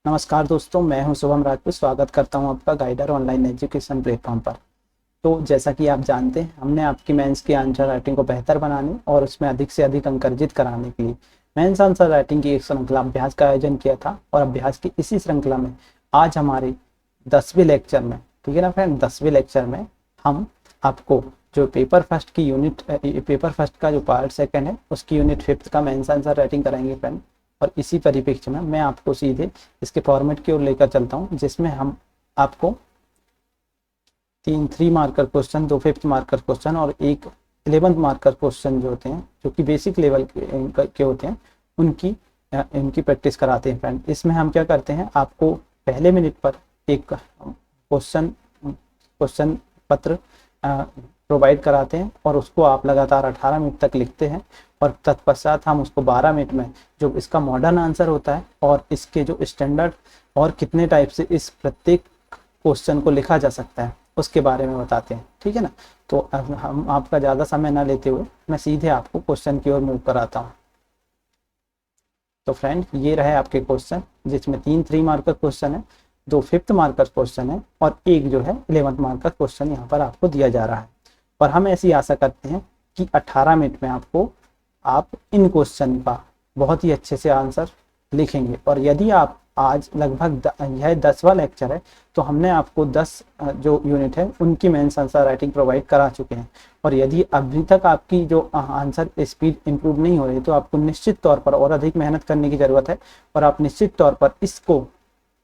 नमस्कार दोस्तों, मैं हूं शुभम राजपूत। स्वागत करता हूं आपका गाइडर ऑनलाइन एजुकेशन प्लेटफॉर्म पर। तो जैसा कि आप जानते हैं, हमने आपकी मेंस की आंसर राइटिंग को बेहतर बनाने और उसमें अधिक से अधिक अंक अर्जित कराने के लिए मेंस आंसर राइटिंग की एक श्रृंखला अभ्यास का आयोजन किया था। और अभ्यास की इसी श्रृंखला में आज हमारे 10वें लेक्चर में, ठीक है ना फ्रेंड, 10वें लेक्चर में हम आपको जो पेपर फर्स्ट का जो पार्ट सेकंड है उसकी यूनिट 5 का मेंस आंसर राइटिंग कराएंगे फ्रेंड। और इसी परिप्रेक्ष्य में मैं आपको सीधे इसके फॉर्मेट की ओर लेकर चलता हूं, जिसमें हम आपको 3 3 marker question, 2 5th marker question और एक 11th मार्कर क्वेश्चन जो होते हैं, जो कि बेसिक लेवल के होते हैं, इनकी प्रैक्टिस कराते हैं फ्रेंड। इसमें हम क्या करते हैं, आपको पहले मिनट पर एक क्वेश्चन पत्र प्रोवाइड कराते हैं और उसको आप लगातार 18 मिनट तक लिखते हैं। और तत्पश्चात हम उसको 12 मिनट में जो इसका मॉडर्न आंसर होता है और इसके जो स्टैंडर्ड और कितने टाइप से इस प्रत्येक क्वेश्चन को लिखा जा सकता है उसके बारे में बताते हैं, ठीक है ना। तो अब हम आपका ज़्यादा समय ना लेते हुए मैं सीधे आपको क्वेश्चन की ओर मूव कराता हूँ। तो फ्रेंड, ये रहे आपके क्वेश्चन, जिसमें 3 3 मार्कर क्वेश्चन है, 2 5th मार्कर क्वेश्चन है और एक जो है 11th मार्कर क्वेश्चन यहाँ पर आपको दिया जा रहा है। और हम ऐसी आशा करते हैं कि 18 मिनट में आप इन क्वेश्चन का बहुत ही अच्छे से आंसर लिखेंगे। और यदि आप आज लगभग यह 10वां लेक्चर है, तो हमने आपको 10 जो यूनिट है उनकी मेंस आंसर राइटिंग प्रोवाइड करा चुके हैं। और यदि अभी तक आपकी जो आंसर स्पीड इंप्रूव नहीं हो रही, तो आपको निश्चित तौर पर और अधिक मेहनत करने की ज़रूरत है। और आप निश्चित तौर पर इसको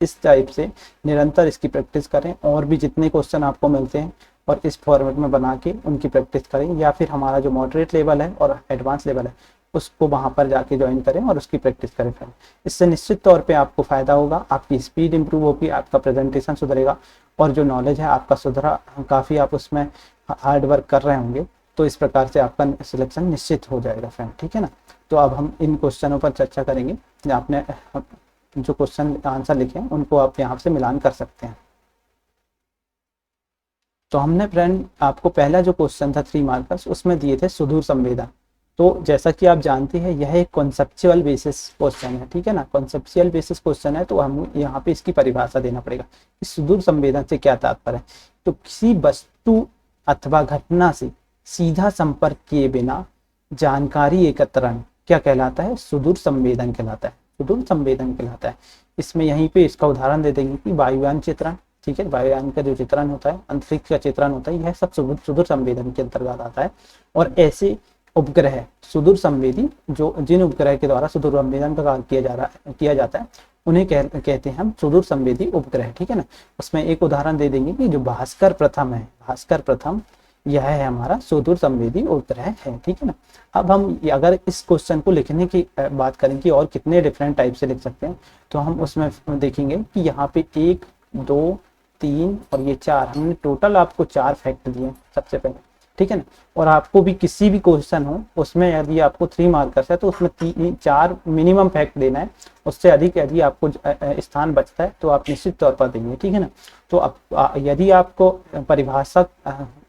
इस टाइप से निरंतर इसकी प्रैक्टिस करें और भी जितने क्वेश्चन आपको मिलते हैं और इस फॉर्मेट में बना के उनकी प्रैक्टिस करें, या फिर हमारा जो मॉडरेट लेवल है और एडवांस लेवल है उसको वहाँ पर जाके ज्वाइन करें और उसकी प्रैक्टिस करें फ्रेंड। इससे निश्चित तौर पे आपको फ़ायदा होगा, आपकी स्पीड इंप्रूव होगी, आपका प्रेजेंटेशन सुधरेगा और जो नॉलेज है आपका सुधरा, काफ़ी आप उसमें हार्ड वर्क कर रहे होंगे। तो इस प्रकार से आपका सिलेक्शन निश्चित हो जाएगा फ्रेंड, ठीक है ना। तो अब हम इन क्वेश्चनों पर चर्चा करेंगे। आपने जो क्वेश्चन आंसर लिखे हैं उनको आप यहाँ से मिलान कर सकते हैं। तो हमने फ्रेंड आपको पहला जो क्वेश्चन था 3 मार्कर्स, उसमें दिए थे सुदूर संवेदन। तो जैसा कि आप जानते हैं, यह एक कॉन्सेप्चुअल बेसिस क्वेश्चन है, ठीक है ना। कॉन्सेप्चुअल बेसिस क्वेश्चन है, तो हम यहाँ पे इसकी परिभाषा देना पड़ेगा कि सुदूर संवेदन से क्या तात्पर्य है। तो किसी वस्तु अथवा घटना से सीधा संपर्क किए बिना जानकारी एकत्रण क्या कहलाता है? सुदूर संवेदन कहलाता है। सुदूर संवेदन कहलाता है। इसमें यहीं पे इसका उदाहरण दे देंगे कि वायुयान चित्रण, ठीक है, वायुयान का जो चित्रण होता है, अंतरिक्ष का चित्रण होता है, यह सब सुदूर संवेदन के अंतर्गत आता है। और ऐसे उपग्रह सुदूर संवेदी, जो जिन उपग्रह के द्वारा सुदूर संवेदन का कार्य किया जाता है उन्हें कहते हैं हम सुदूर संवेदी उपग्रह, ठीक है ना। उसमें एक उदाहरण दे देंगे कि जो भास्कर प्रथम है, भास्कर प्रथम, यह है हमारा सुदूर संवेदी उपग्रह है, ठीक है ना। अब हम अगर इस क्वेश्चन को लिखने की बात करें कि और कितने डिफरेंट टाइप से लिख सकते हैं, तो हम उसमें देखेंगे कि यहाँ पे 1 2 3 और ये 4, हमने टोटल आपको 4 फैक्ट दिए सबसे पहले, ठीक है ना। और आपको भी किसी भी क्वेश्चन हो उसमें यदि आपको 3 मार्कर्स है तो उसमें 4 मिनिमम फैक्ट देना है। उससे अधिक यदि आपको स्थान बचता है तो आप निश्चित तौर पर देंगे, ठीक है ना। तो अब यदि आपको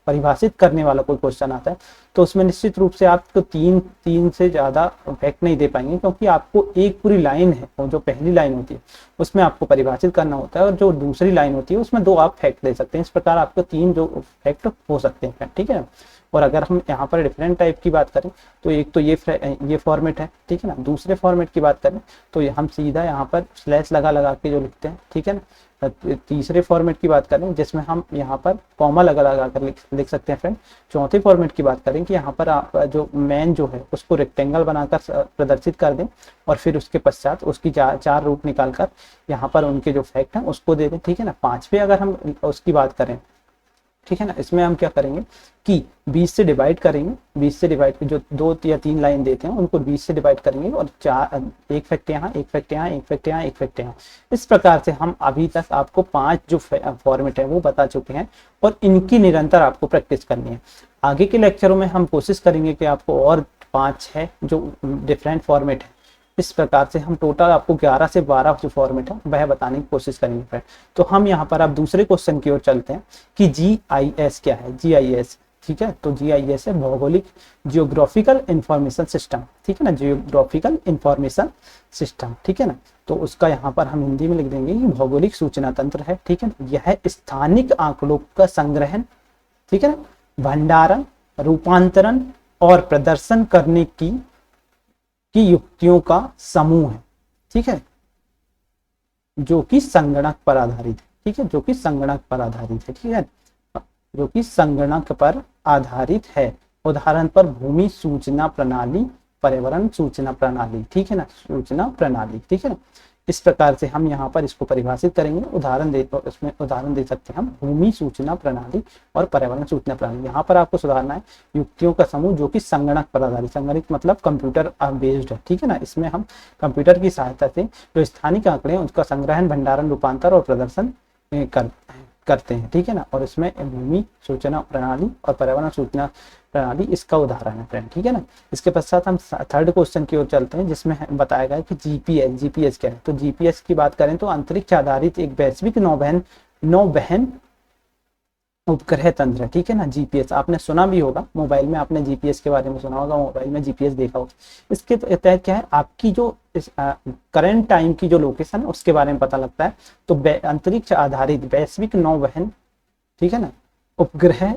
परिभाषित करने वाला कोई क्वेश्चन आता है तो उसमें निश्चित रूप से आपको 3 से ज़्यादा फैक्ट नहीं दे पाएंगे, क्योंकि आपको एक पूरी लाइन है, और जो पहली लाइन होती है उसमें आपको परिभाषित करना होता है और जो दूसरी लाइन होती है उसमें 2 आप फैक्ट दे सकते हैं। इस प्रकार आपको 3 जो फैक्ट हो सकते हैं, ठीक है। और अगर हम यहाँ पर डिफरेंट टाइप की बात करें तो एक तो ये फॉर्मेट है, ठीक है ना। दूसरे फॉर्मेट की बात करें तो हम सीधा यहाँ पर स्लैश लगा के जो लिखते हैं, ठीक है ना। तीसरे फॉर्मेट की बात करें जिसमें हम यहाँ पर कॉमा लगा कर लिख सकते हैं फ्रेंड। चौथे फॉर्मेट की बात करें कि यहाँ पर आप जो मैन जो है उसको रेक्टेंगल बनाकर प्रदर्शित कर दें और फिर उसके पश्चात उसकी 4 रूट निकालकर यहाँ पर उनके जो फैक्ट हैं उसको दे दें, ठीक है ना। 5वें अगर हम उसकी बात करें, ठीक है ना, इसमें हम क्या करेंगे कि 20 से डिवाइड करेंगे। 20 से डिवाइड जो 2 या 3 लाइन देते हैं उनको 20 से डिवाइड करेंगे और 1 फैक्ट यहाँ, 1 फैक्ट यहाँ, 1 फैक्ट यहाँ, 1 फैक्ट यहाँ। इस प्रकार से हम अभी तक आपको 5 जो फॉर्मेट है वो बता चुके हैं और इनकी निरंतर आपको प्रैक्टिस करनी है। आगे के लेक्चरों में हम कोशिश करेंगे कि आपको और 5-6 जो डिफरेंट फॉर्मेट है, इस प्रकार से हम टोटल आपको 11 से 12 जो फॉर्मेट है वह बताने की कोशिश करेंगे फ्रेंड। तो हम यहाँ पर अब दूसरे क्वेश्चन की ओर चलते हैं कि GIS क्या है। ठीक है। तो GIS है भौगोलिक जियोग्राफिकल इंफॉर्मेशन सिस्टम, ठीक है ना, जियोग्राफिकल इंफॉर्मेशन सिस्टम, ठीक है ना। तो उसका यहाँ पर हम हिंदी में लिख देंगे कि भौगोलिक सूचना तंत्र है, ठीक है ना। यह स्थानिक आंकड़ों का संग्रहण, ठीक है ना, भंडारण, रूपांतरण और प्रदर्शन करने की युक्तियों का समूह है, ठीक है, जो कि संगणक पर आधारित है, ठीक है, जो कि संगणक पर आधारित है, ठीक है, जो कि संगणक पर आधारित है। उदाहरण पर भूमि सूचना प्रणाली, पर्यावरण सूचना प्रणाली, ठीक है ना, सूचना प्रणाली, ठीक है ना। इस प्रकार से हम यहाँ पर इसको परिभाषित करेंगे, उदाहरण दे, तो इसमें उदाहरण दे सकते हैं हम भूमि सूचना प्रणाली और पर्यावरण सूचना प्रणाली। यहाँ पर आपको सुधारना है युक्तियों का समूह जो कि संगणक पर आधारित, संगणक मतलब कंप्यूटर बेस्ड है, ठीक है ना। इसमें हम कंप्यूटर की सहायता से जो स्थानिक आंकड़े हैं उसका संग्रहण, भंडारण, रूपांतर और प्रदर्शन करते हैं, ठीक है ना। और इसमें भूमि सूचना प्रणाली और पर्यावरण सूचना प्रणाली इसका उदाहरण है फ्रेंड, ठीक है ना। इसके पश्चात हम थर्ड क्वेश्चन की ओर चलते हैं जिसमें बताया गया कि जीपीएस क्या है। तो जीपीएस की बात करें तो अंतरिक्ष आधारित एक वैश्विक नौवहन उपग्रह तंत्र है, ठीक है ना। जीपीएस आपने सुना भी होगा, मोबाइल में आपने जीपीएस के बारे में सुना होगा, मोबाइल में जीपीएस देखा होगा। इसके तहत क्या है, आपकी जो करंट टाइम की जो लोकेशन है उसके बारे में पता लगता है। तो अंतरिक्ष आधारित वैश्विक नौवहन, ठीक है ना, उपग्रह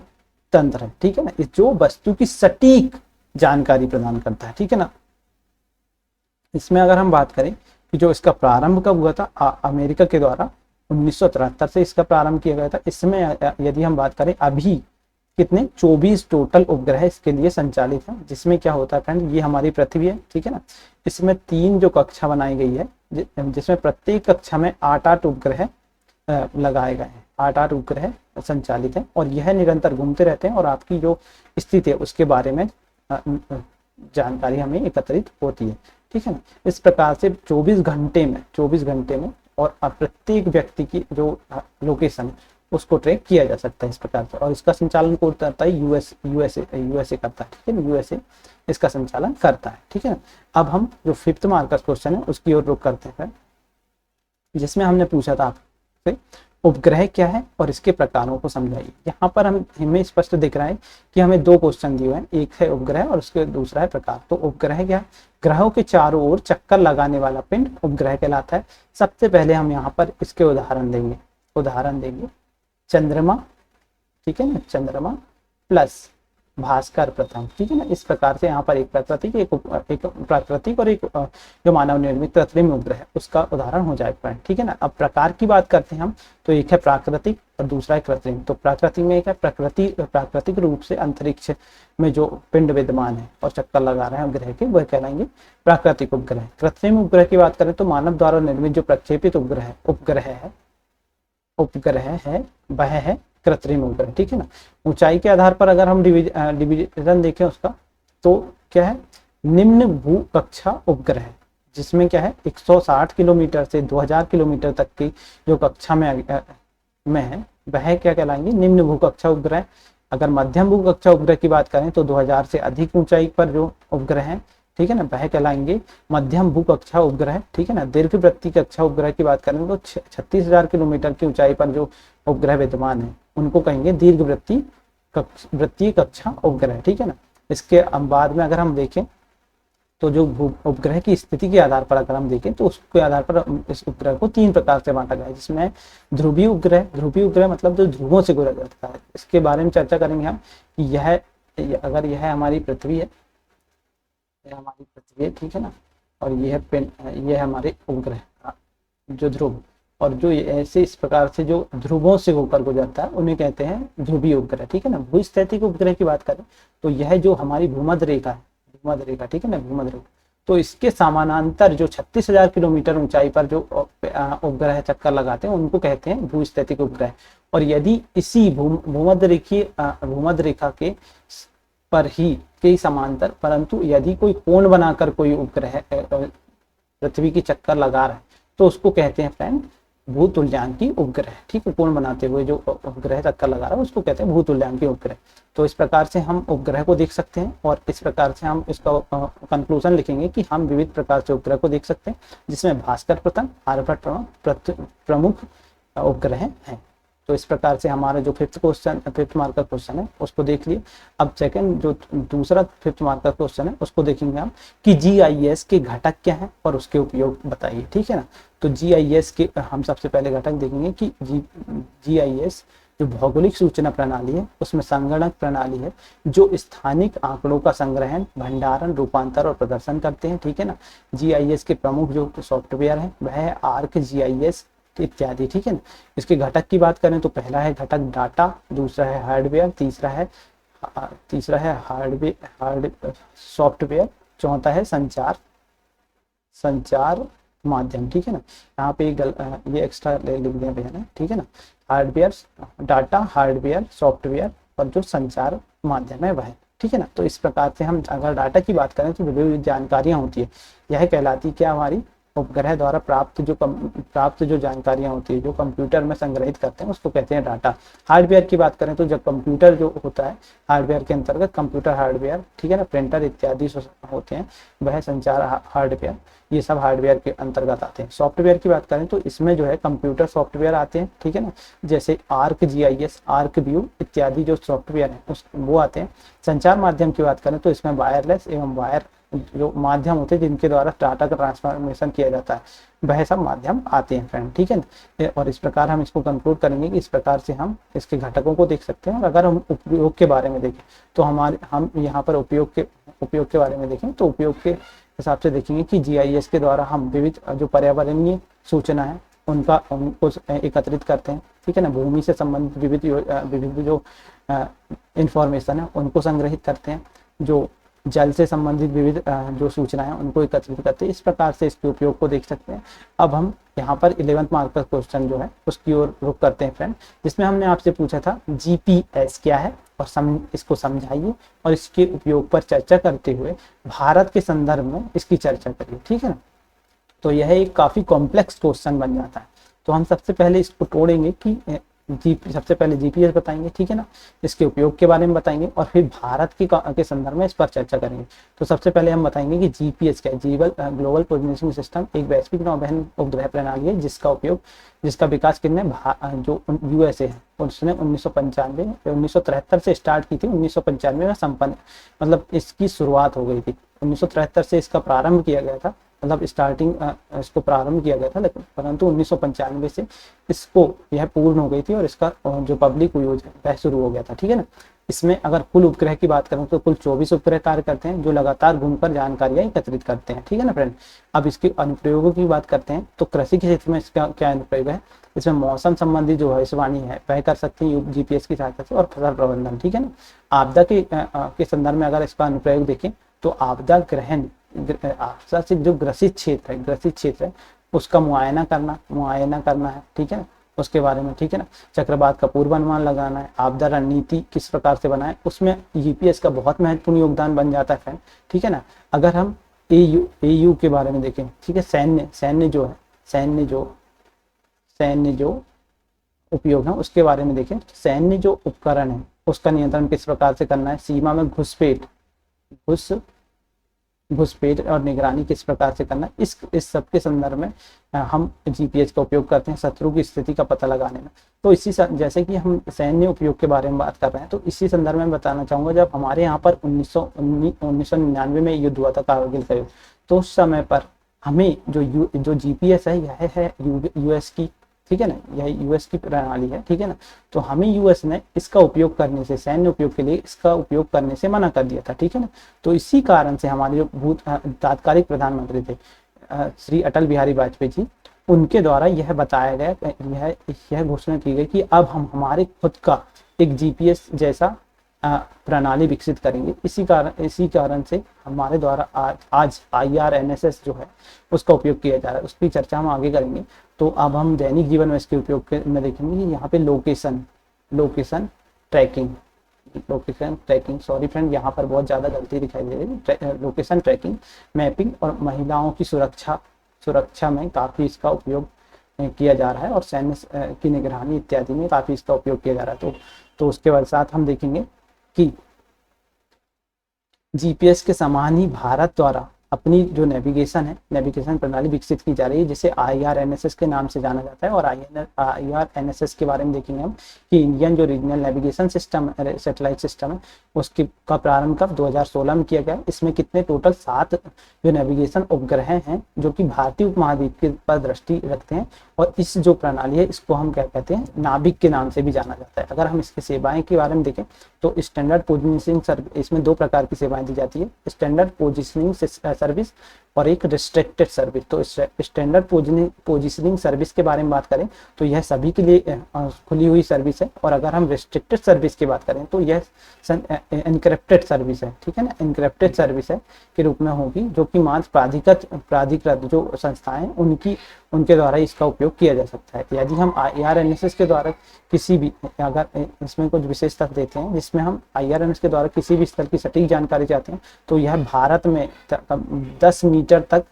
तंत्र है, ठीक है ना, जो वस्तु की सटीक जानकारी प्रदान करता है, ठीक है ना। इसमें अगर हम बात करें कि जो इसका प्रारंभ कब हुआ था, अमेरिका के द्वारा 1973 से इसका प्रारंभ किया गया था। इसमें यदि हम बात करें अभी कितने 24 टोटल उपग्रह इसके लिए संचालित हैं, जिसमें क्या होता है फ्रेंड, ये हमारी पृथ्वी है, ठीक है ना। इसमें 3 जो कक्षा बनाई गई है जिसमें प्रत्येक कक्षा में 8-8 उपग्रह लगाए गए हैं, 8-8 उपग्रह संचालित हैं और यह निरंतर घूमते रहते हैं और आपकी जो स्थिति है उसके बारे में जानकारी हमें एकत्रित होती है, ठीक है ना। इस प्रकार से 24 घंटे में और प्रत्येक व्यक्ति की जो लोकेशन है उसको ट्रैक किया जा सकता है इस प्रकार से। और इसका संचालन कौन करता है, यूएसए करता है, ठीक है ना, यूएसए इसका संचालन करता है, ठीक है ना। अब हम जो 5th मार्कस क्वेश्चन है उसकी ओर रुख करते हैं, जिसमें हमने पूछा था आपसे उपग्रह क्या है और इसके प्रकारों को समझाइए। यहाँ पर हमें स्पष्ट दिख रहा है कि हमें 2 क्वेश्चन दिए हैं, एक है उपग्रह और उसके दूसरा है प्रकार। तो उपग्रह क्या है, ग्रहों के चारों ओर चक्कर लगाने वाला पिंड उपग्रह कहलाता है। सबसे पहले हम यहाँ पर इसके उदाहरण देंगे चंद्रमा, ठीक है ना, चंद्रमा प्लस भास्कर प्रथम, ठीक है ना। इस प्रकार से यहाँ पर एक प्राकृतिक और एक जो मानव निर्मित कृत्रिम उपग्रह है उसका उदाहरण हो जाएगा, ठीक है ना। अब प्रकार की बात करते हैं हम, तो एक है प्राकृतिक और दूसरा है कृत्रिम। तो प्राकृतिक में एक है प्राकृतिक रूप से अंतरिक्ष में जो पिंड विद्यमान है और चक्कर लगा रहे हैं ग्रह के, वह कहलाएंगे प्राकृतिक उपग्रह। कृत्रिम उपग्रह की बात करें तो मानव द्वारा निर्मित जो प्रक्षेपित उपग्रह है वह है कृत्रिम उपग्रह, ठीक है ना। ऊंचाई के आधार पर अगर हम डिवीजन देखें उसका, तो क्या है, निम्न भू कक्षा उपग्रह, जिसमें क्या है 160 किलोमीटर से 2000 किलोमीटर तक की जो कक्षा में है वह क्या कहलाएंगे, निम्न भू कक्षा उपग्रह। अगर मध्यम भू कक्षा उपग्रह की बात करें तो 2000 से अधिक ऊंचाई पर जो उपग्रह है, ठीक है ना, वह कहलाएंगे मध्यम भू कक्षा उपग्रह, ठीक है ना। दीर्घवृत्तीय कक्षा उपग्रह की बात करें तो 36,000 किलोमीटर की ऊंचाई पर जो उपग्रह विद्यमान है उनको कहेंगे दीर्घवृत्तीय कक्षा उपग्रह, ठीक है ना। इसके बाद में अगर हम देखें तो जो उपग्रह की स्थिति के आधार पर अगर हम देखें तो उसके आधार पर इस उपग्रह को 3 प्रकार से बांटा गया है, जिसमें ध्रुवीय उपग्रह मतलब जो ध्रुवों से गुजर जाता है। इसके बारे में चर्चा करेंगे हम कि अगर यह हमारी पृथ्वी है, ठीक है ना, और यह है हमारे उपग्रह जो ध्रुव, और जो ऐसे इस प्रकार से जो ध्रुवों से होकर गुजरता है उन्हें कहते हैं ध्रुवीय उपग्रह, ठीक है ना। भूस्थैतिक उपग्रह की बात करें तो यह जो हमारी भूमध्य रेखा, ठीक है ना, भूमध्य रेखा, तो इसके समानांतर जो 36,000 किलोमीटर ऊंचाई पर जो उपग्रह चक्कर लगाते हैं उनको कहते हैं भूस्थैतिक उपग्रह। और यदि इसी भूमध्य रेखा के पर ही के समांतर, परंतु यदि कोई कोण बनाकर कोई उपग्रह पृथ्वी की चक्कर लगा रहा है तो उसको कहते हैं फ्रेंड भूतुल्यांकी उपग्रह, ठीक है। कोण बनाते हुए जो उपग्रह चक्कर लगा रहा है उसको कहते हैं भूतुल्यांकी उपग्रह। तो इस प्रकार से हम उपग्रह को देख सकते हैं और इस प्रकार से हम इसका कंक्लूजन लिखेंगे कि हम विविध प्रकार से उपग्रह को देख सकते हैं, जिसमें भास्कर प्रथम, आर्यभट्ट प्रमुख उपग्रह हैं। तो इस प्रकार से हमारा जो फिफ्थ मार्क का क्वेश्चन है उसको देख लिए। अब सेकंड जो दूसरा फिफ्थ मार्क का क्वेश्चन है उसको देखेंगे हम कि जीआईएस के घटक क्या हैं और उसके उपयोग बताइए, ठीक है ना। तो जीआईएस के हम सबसे पहले घटक देखेंगे कि जीआईएस जो भौगोलिक सूचना प्रणाली है उसमें संगणक प्रणाली है जो स्थानिक आंकड़ों का संग्रहण, भंडारण, रूपांतर और प्रदर्शन करते हैं, ठीक है ना। जीआईएस के प्रमुख जो सॉफ्टवेयर है वह है आर्क जीआईएस इत्यादि, ठीक है ना। इसके घटक की बात करें तो पहला है घटक डाटा, दूसरा है हार्डवेयर, तीसरा है हार्डवेयर सॉफ्टवेयर, चौथा है संचार माध्यम, ठीक है ना। यहाँ पे ये एक्स्ट्रा लिख दिया भैया ने, ठीक है ना। हार्डवेयर डाटा, हार्डवेयर सॉफ्टवेयर और जो संचार माध्यम है वह, ठीक है ना। तो इस प्रकार से हम अगर डाटा की बात करें तो विभिन्न जानकारियां होती है, यह कहलाती क्या हमारी उपग्रह द्वारा प्राप्त जो जानकारियां होती है जो कंप्यूटर में संग्रहित करते हैं उसको कहते हैं डाटा। हार्डवेयर की बात करें तो जब कंप्यूटर जो होता है हार्डवेयर के अंतर्गत कंप्यूटर हार्डवेयर, ठीक है ना, प्रिंटर इत्यादि होते हैं वह संचार हार्डवेयर, ये सब हार्डवेयर के अंतर्गत आते हैं। सॉफ्टवेयर की बात करें तो इसमें जो है कंप्यूटर सॉफ्टवेयर आते हैं, ठीक है ना, जैसे आर्क जीआईएस, आर्क व्यू इत्यादि जो सॉफ्टवेयर है वो आते हैं। संचार माध्यम की बात करें तो इसमें वायरलेस एवं वायर जो माध्यम होते हैं जिनके द्वारा डाटा का ट्रांसफॉर्मेशन किया जाता है वह सब माध्यम आते हैं फ्रेंड, ठीक है ना। और इस प्रकार हम इसको कंक्लूड करेंगे कि इस प्रकार से हम इसके घटकों को देख सकते हैं। और अगर हम उपयोग के बारे में देखें तो हम यहाँ पर उपयोग के बारे में देखें तो उपयोग के हिसाब से देखेंगे कि जीआईएस के द्वारा हम विविध जो पर्यावरणीय सूचना है उनको एकत्रित करते हैं, ठीक है ना। भूमि से संबंधित विविध जो इंफॉर्मेशन है उनको संग्रहित करते हैं, जो जल से संबंधित विविध जो सूचना है उनको एकत्रित करते हैं। इस प्रकार से इसके उपयोग को देख सकते हैं। अब हम यहाँ पर 11th मार्क का क्वेश्चन जो है उसकी ओर रुख करते हैं फ्रेंड, जिसमें हमने आपसे पूछा था जीपीएस क्या है और इसको समझाइए और इसके उपयोग पर चर्चा करते हुए भारत के संदर्भ में इसकी चर्चा करिए, ठीक है ना। तो यह एक काफी कॉम्प्लेक्स क्वेश्चन बन जाता है। तो हम सबसे पहले इसको तोड़ेंगे कि सबसे पहले जीपीएस बताएंगे, ठीक है ना, इसके उपयोग के बारे में बताएंगे और फिर भारत के संदर्भ में इस पर चर्चा करेंगे। तो सबसे पहले हम बताएंगे कि जीपीएस क्या है। ग्लोबल पोजिशनिंग सिस्टम एक वैश्विक नौवहन उपग्रह प्रणाली है जिसका विकास किसने जो यूएसए है उसने 1973 से स्टार्ट की थी, 1995 में संपन्न, मतलब इसकी शुरुआत हो गई थी 1973 से इसका प्रारंभ किया गया था, मतलब स्टार्टिंग इसको प्रारंभ किया गया था, लेकिन परंतु 1995 से इसको यह पूर्ण हो गई थी और इसका जो पब्लिक यूज है वह शुरू हो गया था, ठीक है ना। इसमें अगर कुल उपग्रह की बात करें तो कुल 24 उपग्रह कार्य करते हैं जो लगातार घूमकर जानकारियां एकत्रित करते हैं, ठीक है ना फ्रेंड। अब इसके अनुप्रयोगों की बात करते हैं तो कृषि के क्षेत्र में इसका क्या अनुप्रयोग है, इसमें मौसम संबंधी जो भविष्यवाणी है वह कर सकते हैं जीपीएस की सहायता से, और फसल प्रबंधन, ठीक है ना। आपदा के संदर्भ में अगर इसका अनुप्रयोग देखें तो आपदा ग्रहण से जो ग्रसित क्षेत्र है उसका मुआयना करना है, ठीक है ना, उसके बारे में, ठीक है ना। चक्रवात का पूर्वानुमान लगाना है, आपदा रणनीति किस प्रकार से बनाए, उसमें जीपीएस का बहुत महत्वपूर्ण योगदान बन जाता है फ्रेंड, ठीक है ना। अगर हम एयू के बारे में देखें, ठीक है, सैन्य जो उपयोग है उसके बारे में देखें, सैन्य जो उपकरण है उसका नियंत्रण किस प्रकार से करना है, सीमा में घुसपैठ और निगरानी किस प्रकार से करना है, इस सब के संदर्भ में हम जीपीएस का उपयोग करते हैं शत्रु की स्थिति का पता लगाने में। तो जैसे कि हम सैन्य उपयोग के बारे में बात कर रहे हैं तो इसी संदर्भ में बताना चाहूंगा, जब हमारे यहाँ पर 1999 में युद्ध हुआ था कारगिल का युद्ध, तो उस समय पर हमें जो जीपीएस है यह है यूएस की, ठीक है ना, यह यूएस की प्रणाली है, ठीक है ना। तो हमें यूएस ने इसका उपयोग करने से, सैन्य उपयोग के लिए इसका उपयोग करने से मना कर दिया था, ठीक है ना। तो इसी कारण से हमारे जो तात्कालिक प्रधानमंत्री थे श्री अटल बिहारी वाजपेयी जी, उनके द्वारा यह बताया गया, यह घोषणा की गई कि अब हम हमारे खुद का एक जीपीएस जैसा प्रणाली विकसित करेंगे। इसी कारण से हमारे द्वारा आज IRNSS जो है उसका उपयोग किया जा रहा है, उसकी चर्चा हम आगे करेंगे। तो अब हम दैनिक जीवन में इसके उपयोग में देखेंगे कि यहाँ पे लोकेशन ट्रैकिंग, सॉरी फ्रेंड, यहाँ पर बहुत ज़्यादा गलती दिखाई दे रही है। लोकेशन ट्रैकिंग, मैपिंग और महिलाओं की सुरक्षा में काफ़ी इसका उपयोग किया जा रहा है, और सैन्य की निगरानी इत्यादि में काफ़ी इसका उपयोग किया जा रहा है। तो उसके बाद साथ हम देखेंगे कि जीपीएस के समान ही भारत द्वारा अपनी जो नेविगेशन है, नेविगेशन प्रणाली विकसित की जा रही है, जिसे IRNSS के नाम से जाना जाता है। और IRNSS के बारे में देखेंगे हम कि इंडियन जो regional navigation system, satellite system है, उसकी का प्रारंभ कब 2016 में किया गया। इसमें कितने टोटल 7 जो नेविगेशन उपग्रह हैं जो कि भारतीय उपमहाद्वीप के पर दृष्टि रखते हैं। और इस जो प्रणाली है इसको हम क्या कहते हैं, नाभिक के नाम से भी जाना जाता है। अगर हम इसकी सेवाएं के बारे में देखें तो स्टैंडर्ड पोजिशनिंग सर्विस, इसमें 2 प्रकार की सेवाएं दी जाती है, स्टैंडर्ड पोजिशनिंग सर्विस और एक रिस्ट्रिक्टेड सर्विस। तो स्टैंडर्ड पोजिशनिंग सर्विस के बारे में बात करें तो यह सभी के लिए खुली हुई सर्विस है। और अगर हम रिस्ट्रिक्टेड सर्विस की बात करें तो यह एनक्रिप्टेड सर्विस है, ठीक है ना, एनक्रिप्टेड सर्विस है के रूप में होगी, जो कि मात्र प्राधिकृत जो संस्थाएं उनके द्वारा इसका उपयोग किया जा सकता है। यदि हम IRNSS के द्वारा किसी भी, अगर इसमें कुछ विशेष तथ्य देते हैं जिसमें हम IRNSS के द्वारा किसी भी स्थल की सटीक जानकारी चाहते हैं तो यह भारत में 10 मीटर तक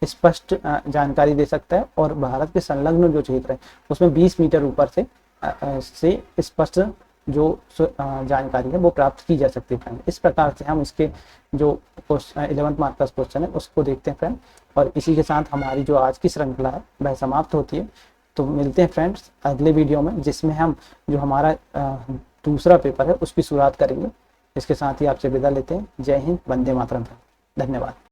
स्पष्ट जानकारी दे सकता है। और भारत के संलग्न जो क्षेत्र है उसमें 20 मीटर ऊपर से स्पष्ट जो जानकारी है वो प्राप्त की जा सकती है फ्रेंड। इस प्रकार से हम इसके जो 11th मार्क का क्वेश्चन है उसको देखते हैं फ्रेंड। और इसी के साथ हमारी जो आज की श्रृंखला है वह समाप्त होती है। तो मिलते हैं फ्रेंड्स अगले वीडियो में, जिसमें हम जो हमारा दूसरा पेपर है उसकी शुरुआत करेंगे। इसके साथ ही आपसे विदा लेते हैं। जय हिंद, वंदे मातरम। धन्यवाद।